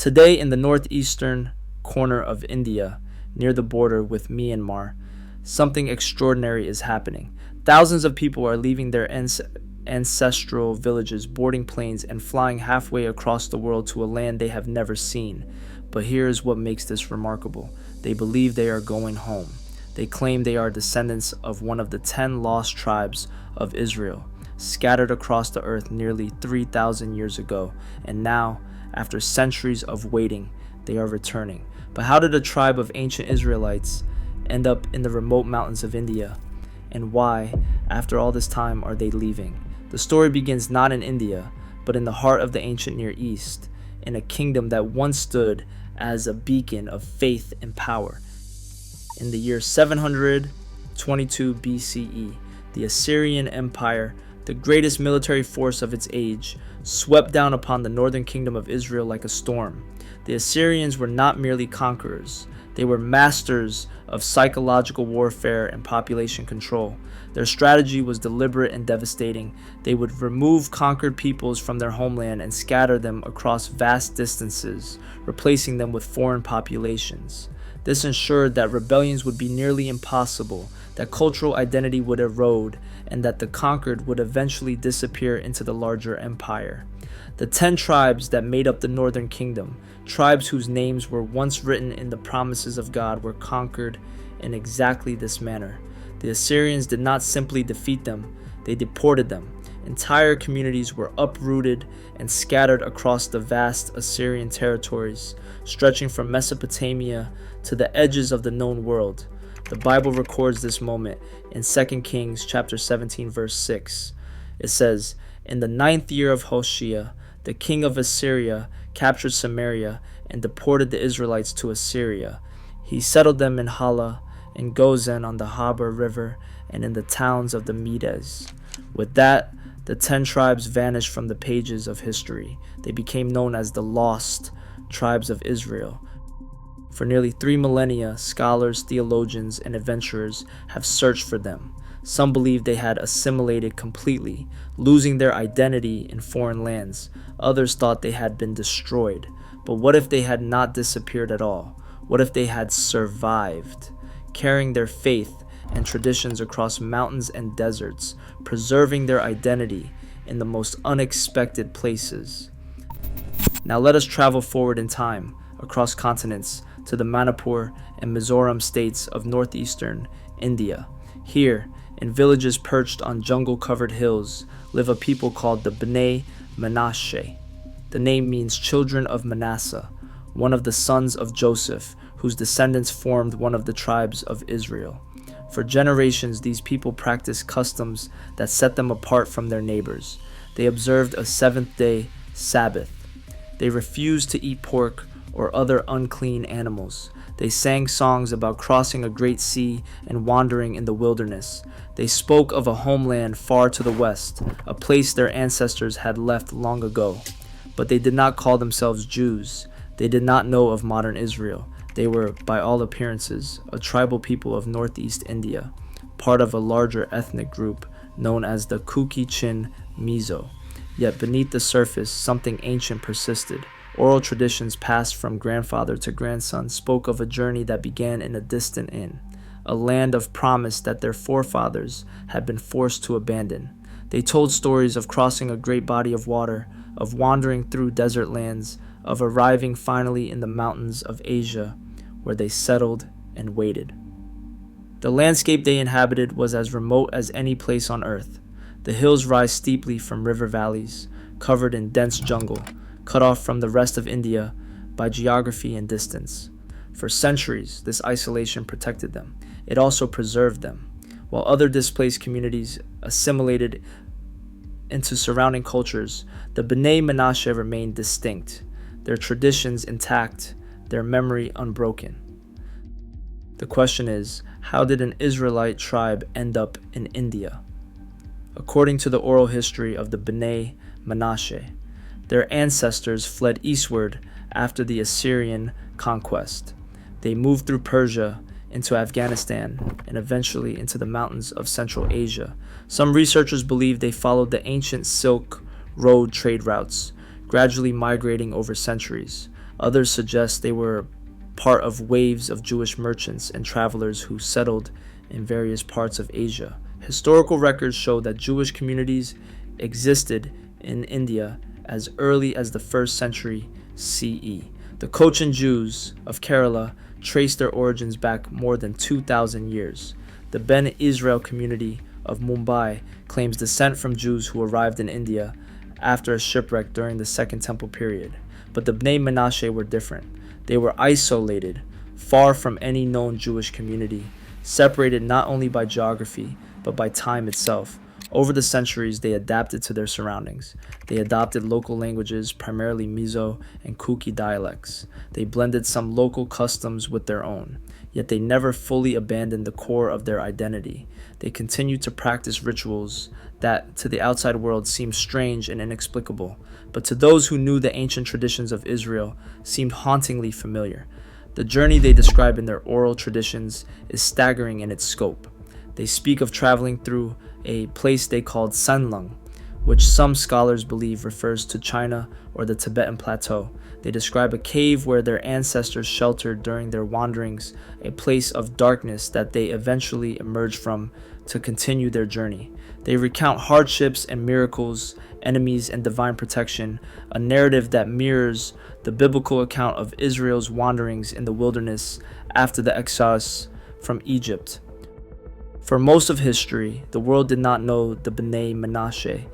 Today, in the northeastern corner of India, near the border with Myanmar, something extraordinary is happening. Thousands of people are leaving their ancestral villages, boarding planes, and flying halfway across the world to a land they have never seen. But here is what makes this remarkable. They believe they are going home. They claim they are descendants of one of the 10 lost tribes of Israel, scattered across the earth nearly 3,000 years ago, and now, after centuries of waiting, they are returning. But how did a tribe of ancient Israelites end up in the remote mountains of India? And why, after all this time, are they leaving? The story begins not in India, but in the heart of the ancient Near East, in a kingdom that once stood as a beacon of faith and power. In the year 722 BCE, the Assyrian Empire, the greatest military force of its age, swept down upon the northern kingdom of Israel like a storm. The Assyrians were not merely conquerors. They were masters of psychological warfare and population control. Their strategy was deliberate and devastating. They would remove conquered peoples from their homeland and scatter them across vast distances, replacing them with foreign populations. This ensured that rebellions would be nearly impossible, that cultural identity would erode, and that the conquered would eventually disappear into the larger empire. The 10 tribes that made up the northern kingdom, tribes whose names were once written in the promises of God, were conquered in exactly this manner. The Assyrians did not simply defeat them, they deported them. Entire communities were uprooted and scattered across the vast Assyrian territories, stretching from Mesopotamia to the edges of the known world. The Bible records this moment in 2 Kings chapter 17 verse 6. It says, "In the 9th year of Hoshea, the king of Assyria captured Samaria and deported the Israelites to Assyria. He settled them in Hala, in Gozen on the Habor River, and in the towns of the Medes." With that, the 10 tribes vanished from the pages of history. They became known as the lost tribes of Israel. For nearly 3 millennia, scholars, theologians, and adventurers have searched for them. Some believe they had assimilated completely, losing their identity in foreign lands. Others thought they had been destroyed. But what if they had not disappeared at all? What if they had survived, carrying their faith and traditions across mountains and deserts, preserving their identity in the most unexpected places? Now let us travel forward in time, across continents, to the Manipur and Mizoram states of northeastern India. Here, in villages perched on jungle-covered hills, live a people called the Bnei Menashe. The name means children of Manasseh, one of the sons of Joseph, whose descendants formed one of the tribes of Israel. For generations, these people practiced customs that set them apart from their neighbors. They observed a seventh-day Sabbath. They refused to eat pork or other unclean animals. They sang songs about crossing a great sea and wandering in the wilderness. They spoke of a homeland far to the west, a place their ancestors had left long ago. But they did not call themselves Jews. They did not know of modern Israel. They were, by all appearances, a tribal people of northeast India, part of a larger ethnic group known as the Kuki-Chin Mizo. Yet beneath the surface, something ancient persisted. Oral traditions passed from grandfather to grandson spoke of a journey that began in a distant inn, a land of promise that their forefathers had been forced to abandon. They told stories of crossing a great body of water, of wandering through desert lands, of arriving finally in the mountains of Asia, where they settled and waited. The landscape they inhabited was as remote as any place on earth. The hills rise steeply from river valleys, covered in dense jungle, cut off from the rest of India by geography and distance. For centuries, this isolation protected them. It also preserved them. While other displaced communities assimilated into surrounding cultures, the Bnei Menashe remained distinct, their traditions intact, their memory unbroken. The question is, how did an Israelite tribe end up in India? According to the oral history of the Bnei Menashe, their ancestors fled eastward after the Assyrian conquest. They moved through Persia into Afghanistan and eventually into the mountains of Central Asia. Some researchers believe they followed the ancient Silk Road trade routes, gradually migrating over centuries. Others suggest they were part of waves of Jewish merchants and travelers who settled in various parts of Asia. Historical records show that Jewish communities existed in India as early as the 1st century CE. The Cochin Jews of Kerala trace their origins back more than 2,000 years. The Ben Israel community of Mumbai claims descent from Jews who arrived in India after a shipwreck during the Second Temple period. But the Bnei Menashe were different. They were isolated, far from any known Jewish community, separated not only by geography, but by time itself. Over the centuries, they adapted to their surroundings. They adopted local languages, primarily Mizo and Kuki dialects. They blended some local customs with their own, yet they never fully abandoned the core of their identity. They continued to practice rituals that, to the outside world, seemed strange and inexplicable, but to those who knew the ancient traditions of Israel, seemed hauntingly familiar. The journey they describe in their oral traditions is staggering in its scope. They speak of traveling through a place they called Sanlung, which some scholars believe refers to China or the Tibetan plateau. They describe a cave where their ancestors sheltered during their wanderings, a place of darkness that they eventually emerged from to continue their journey. They recount hardships and miracles, enemies and divine protection, a narrative that mirrors the biblical account of Israel's wanderings in the wilderness after the exodus from Egypt. For most of history, the world did not know the Bnei Menashe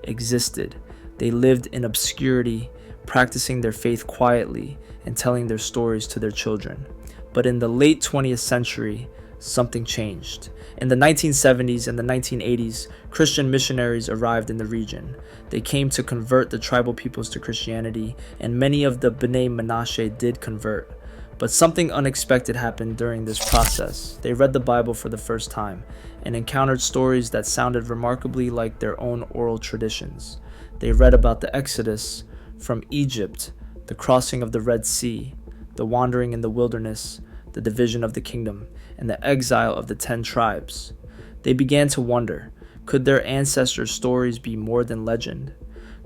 existed. They lived in obscurity, practicing their faith quietly and telling their stories to their children. But in the late 20th century, something changed. In the 1970s and the 1980s, Christian missionaries arrived in the region. They came to convert the tribal peoples to Christianity, and many of the Bnei Menashe did convert. But something unexpected happened during this process. They read the Bible for the first time and encountered stories that sounded remarkably like their own oral traditions. They read about the Exodus from Egypt, the crossing of the Red Sea, the wandering in the wilderness, the division of the kingdom, and the exile of the 10 tribes. They began to wonder, could their ancestors' stories be more than legend?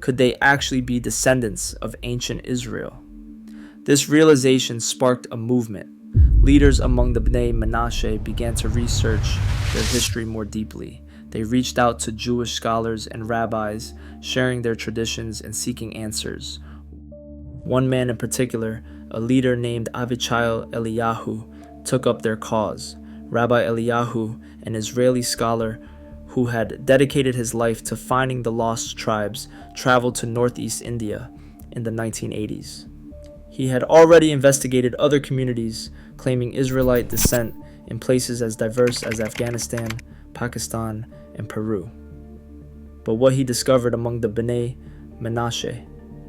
Could they actually be descendants of ancient Israel? This realization sparked a movement. Leaders among the Bnei Menashe began to research their history more deeply. They reached out to Jewish scholars and rabbis, sharing their traditions and seeking answers. One man in particular, a leader named Avichai Eliyahu, took up their cause. Rabbi Eliyahu, an Israeli scholar who had dedicated his life to finding the lost tribes, traveled to northeast India in the 1980s. He had already investigated other communities claiming Israelite descent in places as diverse as Afghanistan, Pakistan, and Peru. But what he discovered among the Bnei Menashe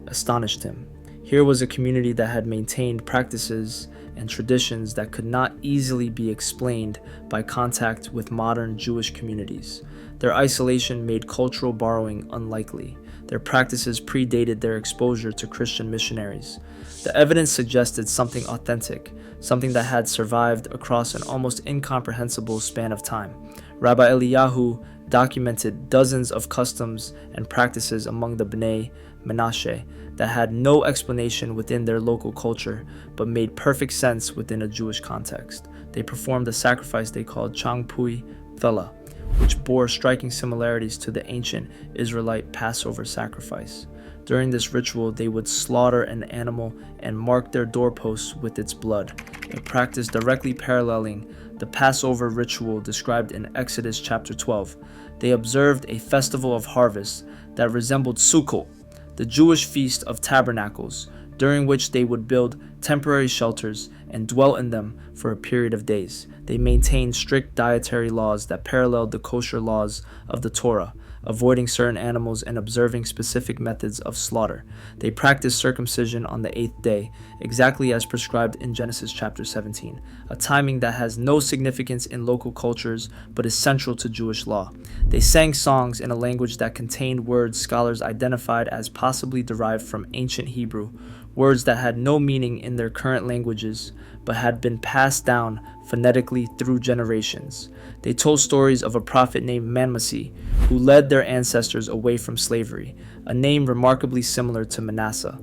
astonished him. Here was a community that had maintained practices and traditions that could not easily be explained by contact with modern Jewish communities. Their isolation made cultural borrowing unlikely. Their practices predated their exposure to Christian missionaries. The evidence suggested something authentic, something that had survived across an almost incomprehensible span of time. Rabbi Eliyahu documented dozens of customs and practices among the Bnei Menashe that had no explanation within their local culture, but made perfect sense within a Jewish context. They performed a sacrifice they called Changpui Vela, which bore striking similarities to the ancient Israelite Passover sacrifice. During this ritual, they would slaughter an animal and mark their doorposts with its blood, a practice directly paralleling the Passover ritual described in Exodus chapter 12. They observed a festival of harvest that resembled Sukkot, the Jewish feast of tabernacles, during which they would build temporary shelters and dwell in them for a period of days. They maintained strict dietary laws that paralleled the kosher laws of the Torah, avoiding certain animals and observing specific methods of slaughter. They practiced circumcision on the 8th day, exactly as prescribed in Genesis chapter 17, a timing that has no significance in local cultures but is central to Jewish law. They sang songs in a language that contained words scholars identified as possibly derived from ancient Hebrew, words that had no meaning in their current languages but had been passed down phonetically through generations. They told stories of a prophet named Manmassi who led their ancestors away from slavery, a name remarkably similar to Manasseh.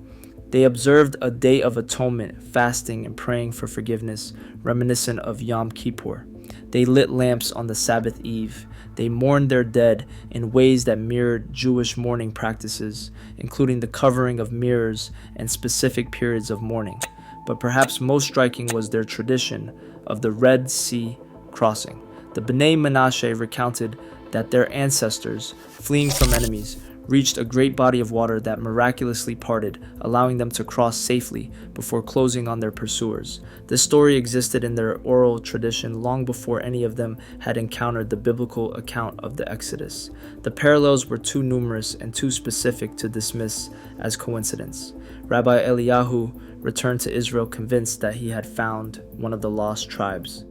They observed a Day of Atonement, fasting and praying for forgiveness, reminiscent of Yom Kippur. They lit lamps on the Sabbath eve. They mourned their dead in ways that mirrored Jewish mourning practices, including the covering of mirrors and specific periods of mourning. But perhaps most striking was their tradition of the Red Sea crossing. The Bnei Menashe recounted that their ancestors, fleeing from enemies, reached a great body of water that miraculously parted, allowing them to cross safely before closing on their pursuers. This story existed in their oral tradition long before any of them had encountered the biblical account of the Exodus. The parallels were too numerous and too specific to dismiss as coincidence. Rabbi Eliyahu returned to Israel convinced that he had found one of the lost tribes.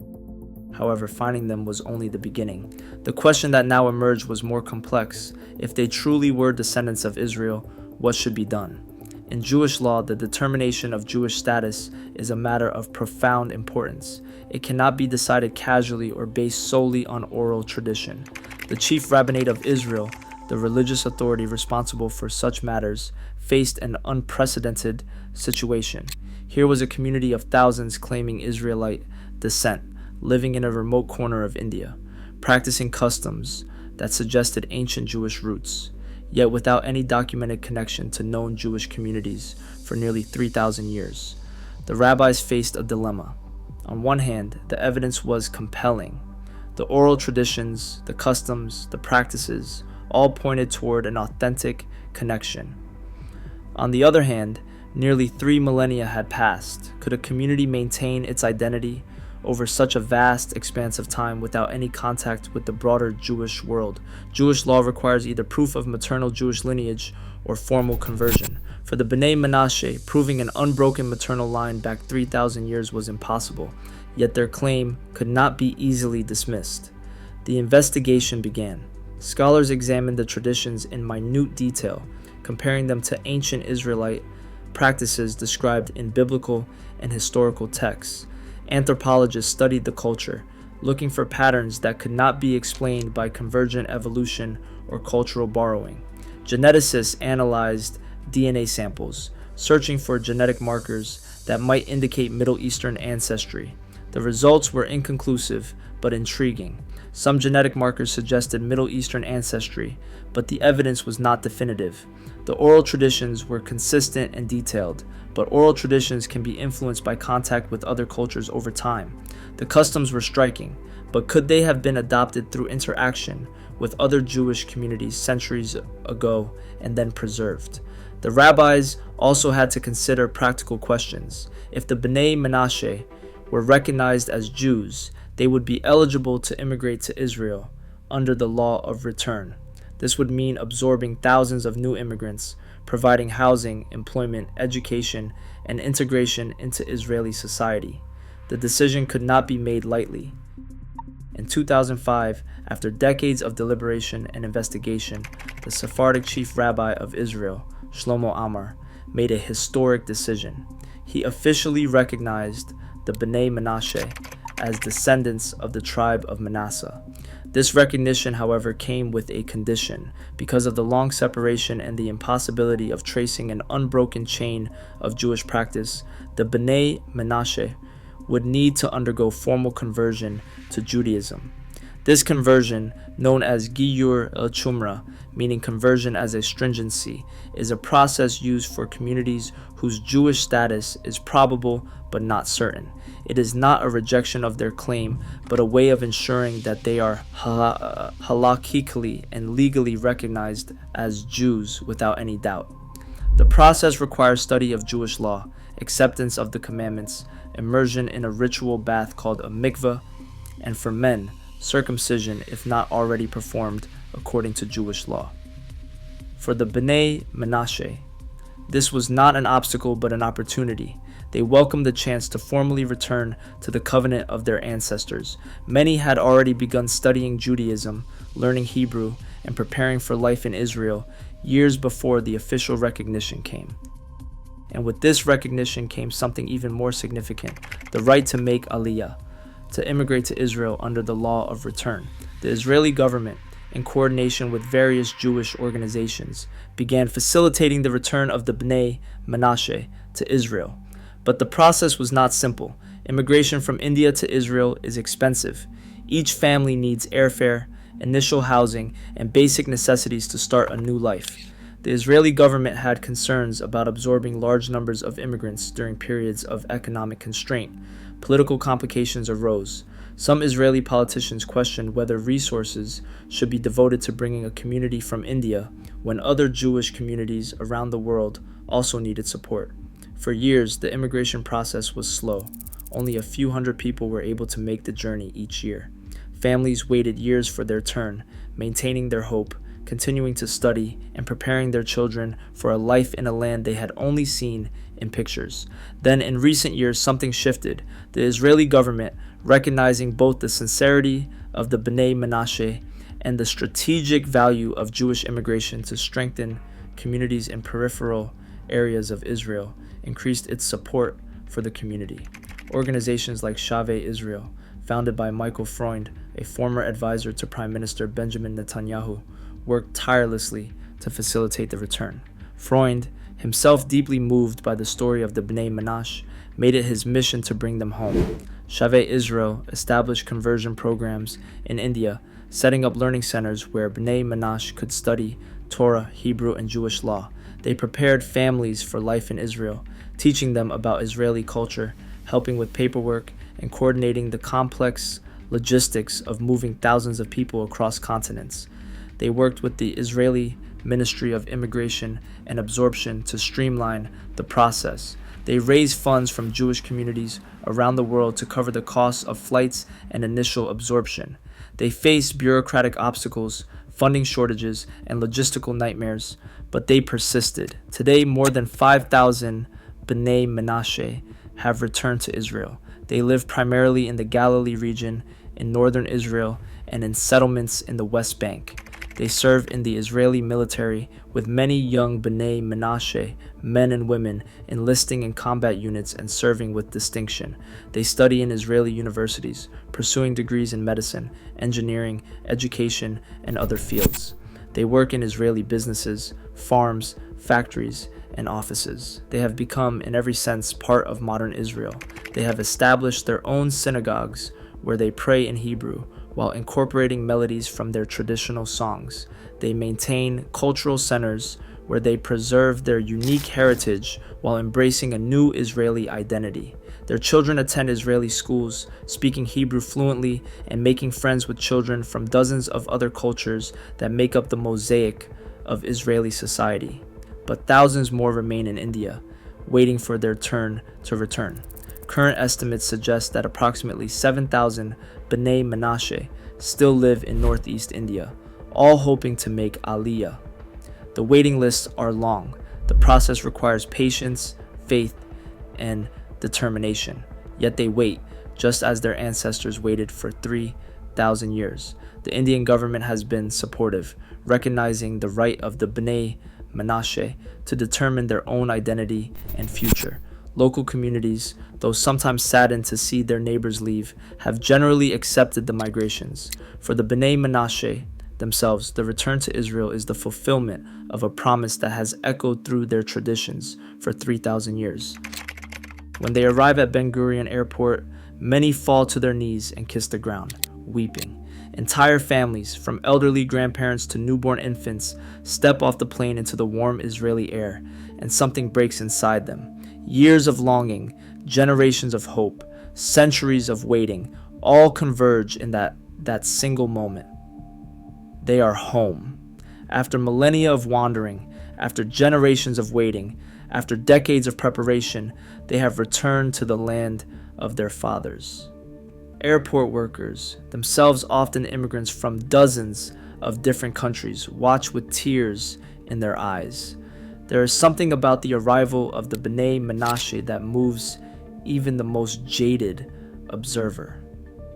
However, finding them was only the beginning. The question that now emerged was more complex. If they truly were descendants of Israel, what should be done? In Jewish law, the determination of Jewish status is a matter of profound importance. It cannot be decided casually or based solely on oral tradition. The chief rabbinate of Israel, the religious authority responsible for such matters, faced an unprecedented situation. Here was a community of thousands claiming Israelite descent, living in a remote corner of India, practicing customs that suggested ancient Jewish roots, yet without any documented connection to known Jewish communities for nearly 3,000 years. The rabbis faced a dilemma. On one hand, the evidence was compelling. The oral traditions, the customs, the practices, all pointed toward an authentic connection. On the other hand, nearly 3 millennia had passed. Could a community maintain its identity over such a vast expanse of time without any contact with the broader Jewish world? Jewish law requires either proof of maternal Jewish lineage or formal conversion. For the Bnei Menashe, proving an unbroken maternal line back 3,000 years was impossible, yet their claim could not be easily dismissed. The investigation began. Scholars examined the traditions in minute detail, comparing them to ancient Israelite practices described in biblical and historical texts. Anthropologists studied the culture, looking for patterns that could not be explained by convergent evolution or cultural borrowing. Geneticists analyzed DNA samples, searching for genetic markers that might indicate Middle Eastern ancestry. The results were inconclusive but intriguing. Some genetic markers suggested Middle Eastern ancestry, but the evidence was not definitive. The oral traditions were consistent and detailed, but oral traditions can be influenced by contact with other cultures over time. The customs were striking, but could they have been adopted through interaction with other Jewish communities centuries ago and then preserved? The rabbis also had to consider practical questions. If the Bnei Menashe were recognized as Jews, they would be eligible to immigrate to Israel under the law of return. This would mean absorbing thousands of new immigrants, providing housing, employment, education, and integration into Israeli society. The decision could not be made lightly. In 2005, after decades of deliberation and investigation, the Sephardic chief rabbi of Israel, Shlomo Amar, made a historic decision. He officially recognized the Bnei Menashe as descendants of the tribe of Manasseh. This recognition, however, came with a condition. Because of the long separation and the impossibility of tracing an unbroken chain of Jewish practice, the Bnei Menashe would need to undergo formal conversion to Judaism. This conversion, known as Giyur el-Chumra, meaning conversion as a stringency, is a process used for communities whose Jewish status is probable but not certain. It is not a rejection of their claim, but a way of ensuring that they are halakhically and legally recognized as Jews without any doubt. The process requires study of Jewish law, acceptance of the commandments, immersion in a ritual bath called a mikveh, and for men, circumcision if not already performed according to Jewish law. For the Bnei Menashe, this was not an obstacle but an opportunity. They welcomed the chance to formally return to the covenant of their ancestors. Many had already begun studying Judaism, learning Hebrew, and preparing for life in Israel years before the official recognition came. And with this recognition came something even more significant, the right to make aliyah, to immigrate to Israel under the law of return. The Israeli government, in coordination with various Jewish organizations, began facilitating the return of the Bnei Menashe to Israel. But the process was not simple. Immigration from India to Israel is expensive. Each family needs airfare, initial housing, and basic necessities to start a new life. The Israeli government had concerns about absorbing large numbers of immigrants during periods of economic constraint. Political complications arose. Some Israeli politicians questioned whether resources should be devoted to bringing a community from India when other Jewish communities around the world also needed support. For years, the immigration process was slow. Only a few hundred people were able to make the journey each year. Families waited years for their turn, maintaining their hope, continuing to study, and preparing their children for a life in a land they had only seen in pictures. Then, in recent years, something shifted. The Israeli government, recognizing both the sincerity of the Bnei Menashe and the strategic value of Jewish immigration to strengthen communities in peripheral areas of Israel, increased its support for the community. Organizations like Shavei Israel, founded by Michael Freund, a former advisor to Prime Minister Benjamin Netanyahu, worked tirelessly to facilitate the return. Freund, himself deeply moved by the story of the Bnei Menashe, made it his mission to bring them home. Shavei Israel established conversion programs in India, setting up learning centers where Bnei Menashe could study Torah, Hebrew, and Jewish law. They prepared families for life in Israel, teaching them about Israeli culture, helping with paperwork, and coordinating the complex logistics of moving thousands of people across continents. They worked with the Israeli Ministry of Immigration and Absorption to streamline the process. They raised funds from Jewish communities around the world to cover the costs of flights and initial absorption. They faced bureaucratic obstacles, funding shortages, and logistical nightmares, but they persisted. Today, more than 5,000 Bnei Menashe have returned to Israel. They live primarily in the Galilee region, in northern Israel, and in settlements in the West Bank. They serve in the Israeli military, with many young Bnei Menashe, men and women, enlisting in combat units and serving with distinction. They study in Israeli universities, pursuing degrees in medicine, engineering, education, and other fields. They work in Israeli businesses, farms, factories, and offices. They have become, in every sense, part of modern Israel. They have established their own synagogues where they pray in Hebrew, while incorporating melodies from their traditional songs. They maintain cultural centers where they preserve their unique heritage while embracing a new Israeli identity. Their children attend Israeli schools, speaking Hebrew fluently and making friends with children from dozens of other cultures that make up the mosaic of Israeli society. But thousands more remain in India, waiting for their turn to return. Current estimates suggest that approximately 7,000 Bnei Menashe still live in northeast India, all hoping to make Aliyah. The waiting lists are long. The process requires patience, faith, and determination. Yet they wait, just as their ancestors waited for 3,000 years. The Indian government has been supportive, recognizing the right of the Bnei Menashe to determine their own identity and future. Local communities, though sometimes saddened to see their neighbors leave, have generally accepted the migrations. For the Bnei Menashe themselves, the return to Israel is the fulfillment of a promise that has echoed through their traditions for 3,000 years. When they arrive at Ben Gurion Airport, many fall to their knees and kiss the ground, weeping. Entire families, from elderly grandparents to newborn infants, step off the plane into the warm Israeli air, and something breaks inside them. Years of longing, generations of hope, centuries of waiting, all converge in that single moment. They are home. After millennia of wandering, after generations of waiting, after decades of preparation, they have returned to the land of their fathers. Airport workers, themselves often immigrants from dozens of different countries, watch with tears in their eyes. There is something about the arrival of the Bnei Menashe that moves even the most jaded observer.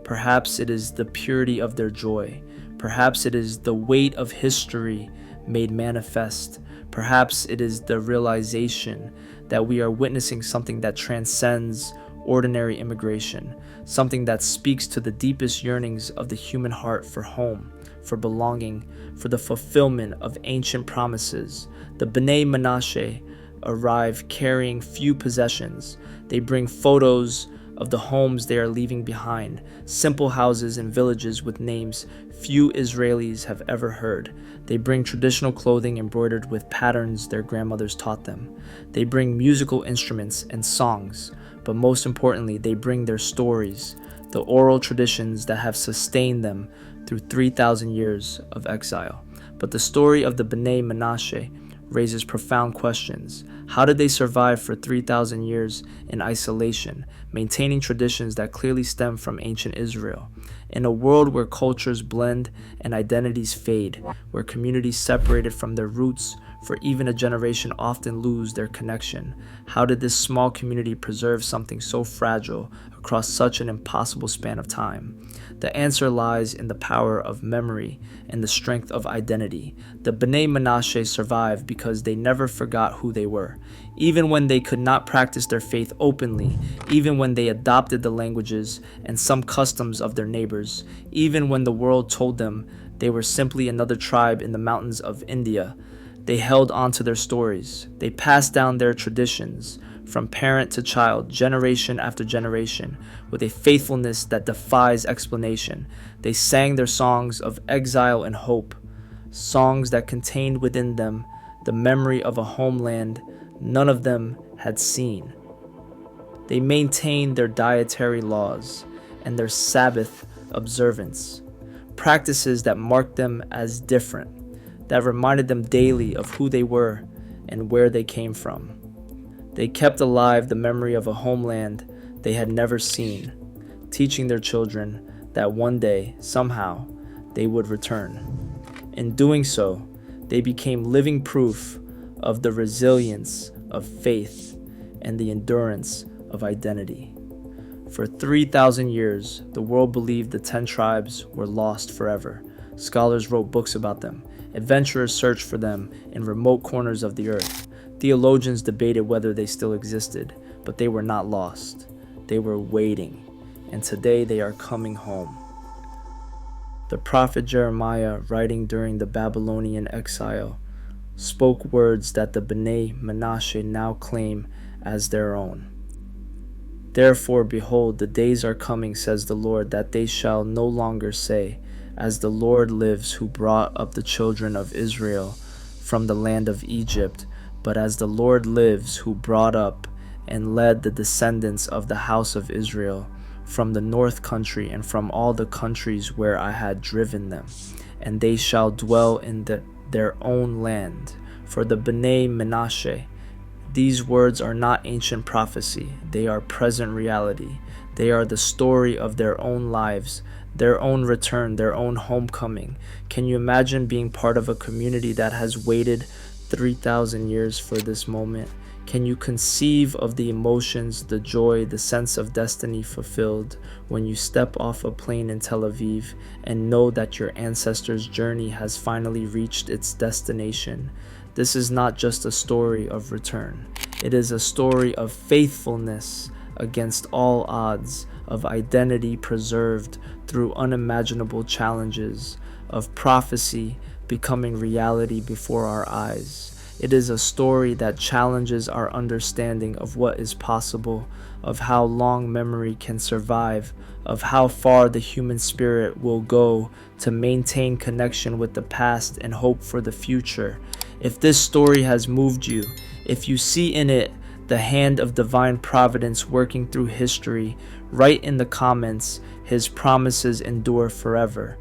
Perhaps it is the purity of their joy. Perhaps it is the weight of history made manifest. Perhaps it is the realization that we are witnessing something that transcends ordinary immigration, something that speaks to the deepest yearnings of the human heart for home, for belonging, for the fulfillment of ancient promises. The B'nai Menashe arrive carrying few possessions. They bring photos of the homes they are leaving behind, simple houses and villages with names few Israelis have ever heard. They bring traditional clothing embroidered with patterns their grandmothers taught them. They bring musical instruments and songs, but most importantly, they bring their stories, the oral traditions that have sustained them through 3,000 years of exile. But the story of the B'nai Menashe raises profound questions. How did they survive for 3,000 years in isolation, maintaining traditions that clearly stem from ancient Israel? In a world where cultures blend and identities fade, where communities separated from their roots for even a generation often lose their connection, how did this small community preserve something so fragile across such an impossible span of time? The answer lies in the power of memory and the strength of identity. The B'nai Menashe survived because they never forgot who they were. Even when they could not practice their faith openly, even when they adopted the languages and some customs of their neighbors, even when the world told them they were simply another tribe in the mountains of India, they held on to their stories. They passed down their traditions from parent to child, generation after generation, with a faithfulness that defies explanation. They sang their songs of exile and hope, songs that contained within them the memory of a homeland none of them had seen. They maintained their dietary laws and their Sabbath observance, practices that marked them as different, that reminded them daily of who they were and where they came from. They kept alive the memory of a homeland they had never seen, teaching their children that one day, somehow, they would return. In doing so, they became living proof of the resilience of faith and the endurance of identity. For 3,000 years, the world believed the 10 tribes were lost forever. Scholars wrote books about them. Adventurers searched for them in remote corners of the earth. Theologians debated whether they still existed, but they were not lost. They were waiting, and today they are coming home. The prophet Jeremiah, writing during the Babylonian exile, spoke words that the B'nai Menashe now claim as their own. Therefore, behold, the days are coming, says the Lord, that they shall no longer say, as the Lord lives, who brought up the children of Israel from the land of Egypt, but as the Lord lives, who brought up and led the descendants of the house of Israel from the north country and from all the countries where I had driven them, and they shall dwell in their own land. For the B'nai Menashe, these words are not ancient prophecy, they are present reality. They are the story of their own lives, their own return, their own homecoming. Can you imagine being part of a community that has waited 3,000 years for this moment? Can you conceive of the emotions, the joy, the sense of destiny fulfilled when you step off a plane in Tel Aviv and know that your ancestors' journey has finally reached its destination? This is not just a story of return. It is a story of faithfulness against all odds, of identity preserved through unimaginable challenges, of prophecy becoming reality before our eyes. It is a story that challenges our understanding of what is possible, of how long memory can survive, of how far the human spirit will go to maintain connection with the past and hope for the future. If this story has moved you, if you see in it the hand of divine providence working through history, write in the comments, His promises endure forever.